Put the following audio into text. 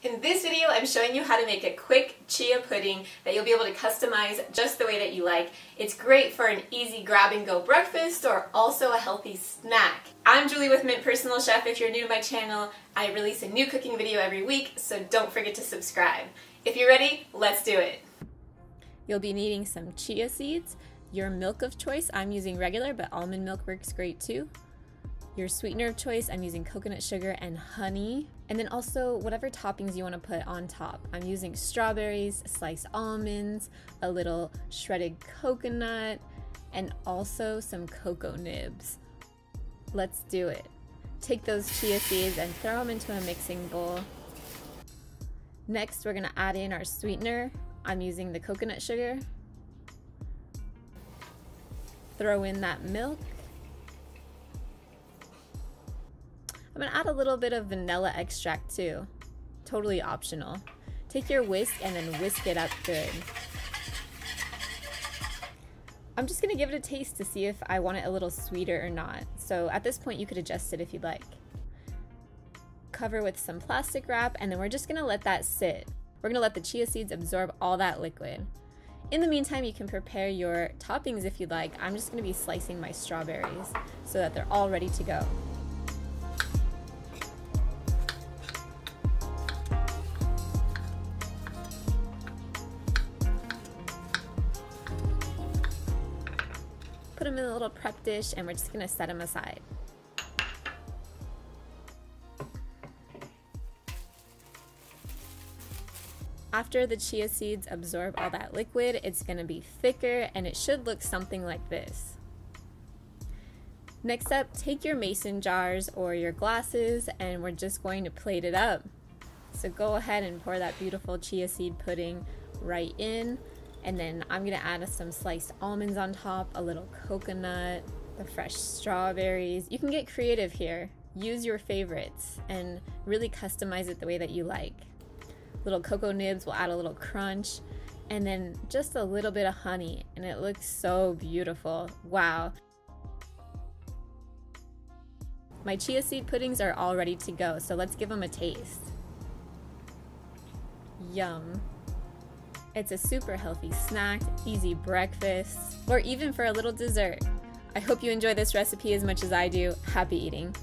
In this video, I'm showing you how to make a quick chia pudding that you'll be able to customize just the way that you like. It's great for an easy grab-and-go breakfast or also a healthy snack. I'm Julie with Mint Personal Chef. If you're new to my channel, I release a new cooking video every week, so don't forget to subscribe. If you're ready, let's do it. You'll be needing some chia seeds, your milk of choice. I'm using regular, but almond milk works great too. Your sweetener of choice, I'm using coconut sugar and honey. And then also whatever toppings you want to put on top. I'm using strawberries, sliced almonds, a little shredded coconut, and also some cocoa nibs. Let's do it. Take those chia seeds and throw them into a mixing bowl. Next, we're gonna add in our sweetener. I'm using the coconut sugar. Throw in that milk. I'm gonna add a little bit of vanilla extract too. Totally optional. Take your whisk and then whisk it up good. I'm just gonna give it a taste to see if I want it a little sweeter or not. So at this point you could adjust it if you'd like. Cover with some plastic wrap and then we're just gonna let that sit. We're gonna let the chia seeds absorb all that liquid. In the meantime, you can prepare your toppings if you'd like. I'm just gonna be slicing my strawberries so that they're all ready to go. Put them in a little prep dish and we're just gonna set them aside. After the chia seeds absorb all that liquid, it's gonna be thicker and it should look something like this. Next up, take your mason jars or your glasses and we're just going to plate it up. So go ahead and pour that beautiful chia seed pudding right in. And then I'm gonna add some sliced almonds on top, a little coconut, the fresh strawberries. You can get creative here. Use your favorites and really customize it the way that you like. Little cocoa nibs will add a little crunch, and then just a little bit of honey, and it looks so beautiful. Wow. My chia seed puddings are all ready to go, so let's give them a taste. Yum. It's a super healthy snack, easy breakfast, or even for a little dessert. I hope you enjoy this recipe as much as I do. Happy eating.